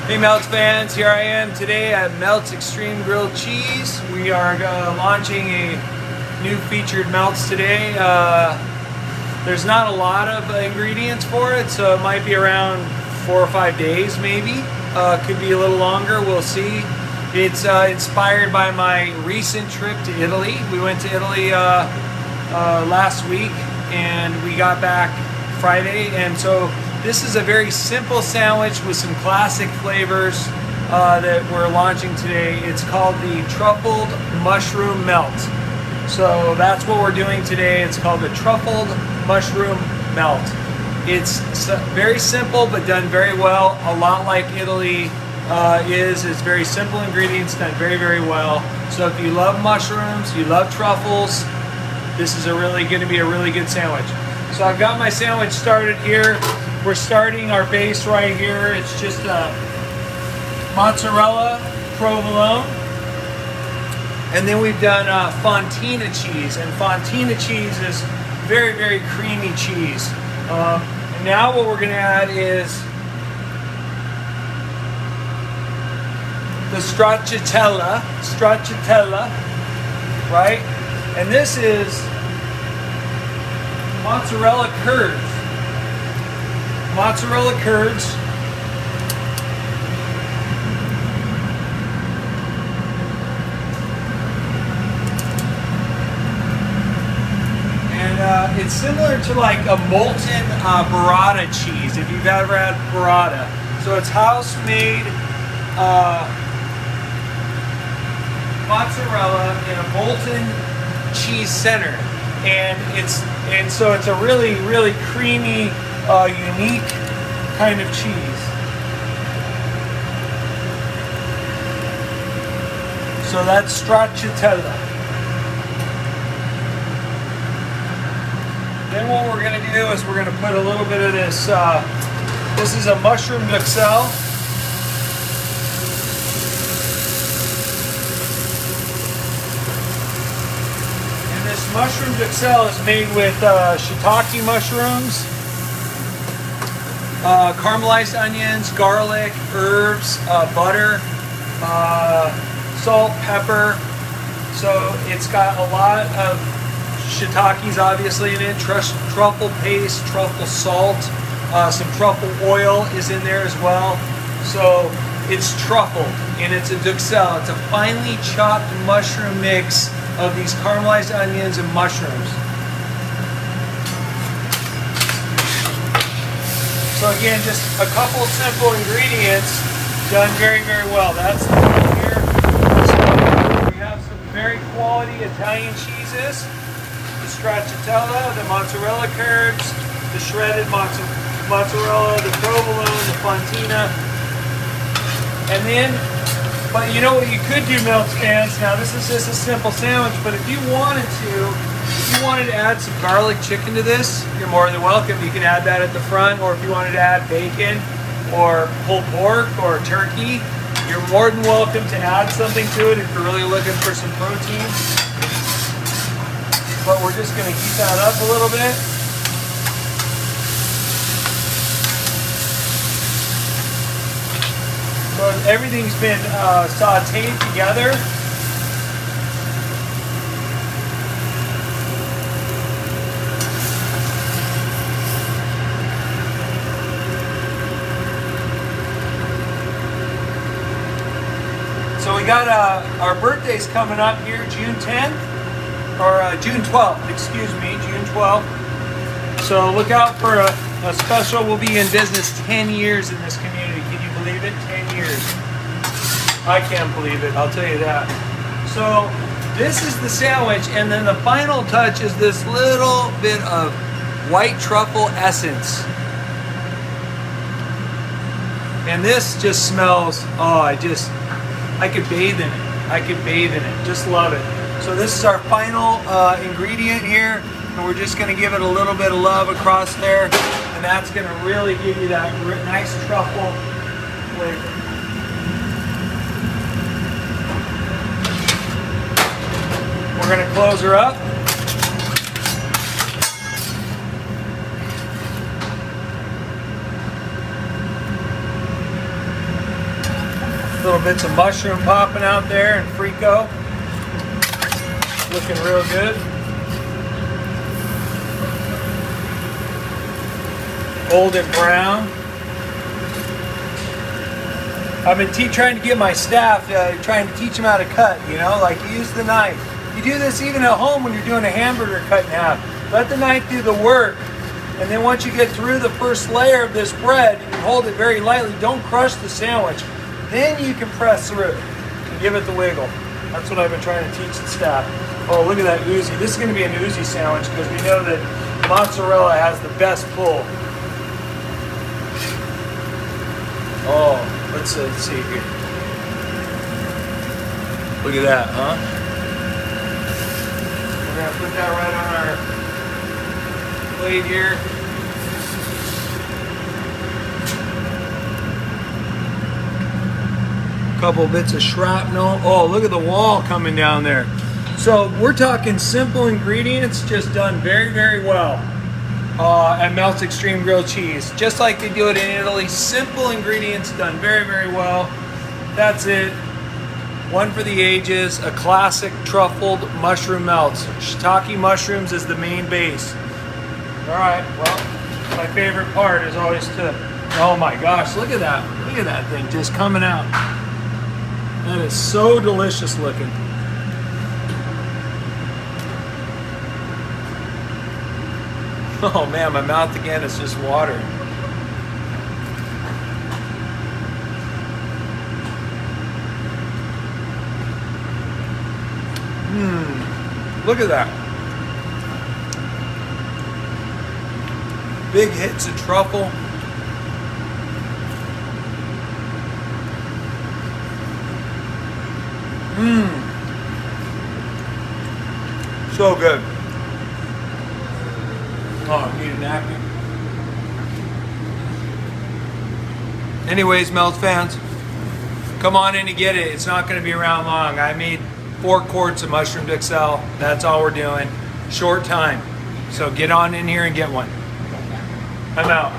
Hey Meltz fans, here I am today at Meltz Extreme Grilled Cheese. We are launching a new featured Meltz today. There's not a lot of ingredients for it, so it might be around 4 or 5 days maybe. Could be a little longer, we'll see. It's inspired by my recent trip to Italy. We went to Italy last week and we got back Friday, and so this is a very simple sandwich with some classic flavors that we're launching today. It's called the Truffled Mushroom Melt. So that's what we're doing today. It's called the Truffled Mushroom Melt. It's very simple but done very well, a lot like Italy is. It's very simple ingredients done very, very well. So if you love mushrooms, you love truffles, this is going to be a really good sandwich. So I've got my sandwich started here. We're starting our base right here. It's just a mozzarella provolone. And then we've done fontina cheese. And fontina cheese is very, very creamy cheese. And now what we're going to add is the stracciatella, right? And this is mozzarella curds. Mozzarella curds. And it's similar to like a molten burrata cheese, if you've ever had burrata. So it's house-made mozzarella in a molten cheese center. And so it's a really, really creamy, unique kind of cheese. So that's stracciatella. Then what we're going to do is we're going to put a little bit of this. This is a mushroom duxelle. Mushroom duxelle is made with shiitake mushrooms, caramelized onions, garlic, herbs, butter, salt, pepper. So it's got a lot of shiitakes obviously in it, truffle paste, truffle salt, some truffle oil is in there as well. So it's truffled and it's a duxelle. It's a finely chopped mushroom mix of these caramelized onions and mushrooms. So again, just a couple simple ingredients done very, very well. That's the one here. So we have some very quality Italian cheeses, the stracciatella, the mozzarella curds, the shredded mozzarella, the provolone, the fontina, and then but you know what you could do, Meltz fans? Now this is just a simple sandwich, but if you wanted to add some garlic chicken to this, you're more than welcome. You can add that at the front, or if you wanted to add bacon or pulled pork or turkey, you're more than welcome to add something to it if you're really looking for some protein. But we're just going to heat that up a little bit. So everything's been sauteed together. So we got our birthdays coming up here, June 10th, or June 12th, excuse me, June 12th. So look out for a special. We'll be in business 10 years in this community. Can you believe it? 10 years. I can't believe it, I'll tell you that. So this is the sandwich, and then the final touch is this little bit of white truffle essence. And this just smells, I could bathe in it. I could bathe in it, just love it. So this is our final ingredient here, and we're just gonna give it a little bit of love across there, and that's gonna really give you that nice truffle flavor. We're going to close her up. Little bits of mushroom popping out there and frico. Looking real good. Golden brown. I've been trying to get my staff, trying to teach them how to cut, you know, like use the knife. You do this even at home when you're doing a hamburger cut in half. Let the knife do the work. And then once you get through the first layer of this bread, you hold it very lightly. Don't crush the sandwich. Then you can press through and give it the wiggle. That's what I've been trying to teach the staff. Oh, look at that Uzi. This is going to be an Uzi sandwich because we know that mozzarella has the best pull. Oh, let's see here. Look at that, huh? We're going to put that right on our plate here. Couple bits of shrapnel. Oh, look at the wall coming down there. So we're talking simple ingredients, just done very, very well at Meltz Extreme Grilled Cheese. Just like they do it in Italy, simple ingredients done very, very well. That's it. One for the ages, a classic truffled mushroom melts. Shiitake mushrooms is the main base. All right, well, my favorite part is always to, oh my gosh, look at that. Look at that thing just coming out. That is so delicious looking. Oh man, my mouth again is just watering. Look at that. Big hits of truffle. So good. Oh, I need a napkin. Anyways, Meltz fans, come on in and get it. It's not going to be around long. I made 4 quarts of mushroom XL. That's all we're doing. Short time. So get on in here and get one. I'm out.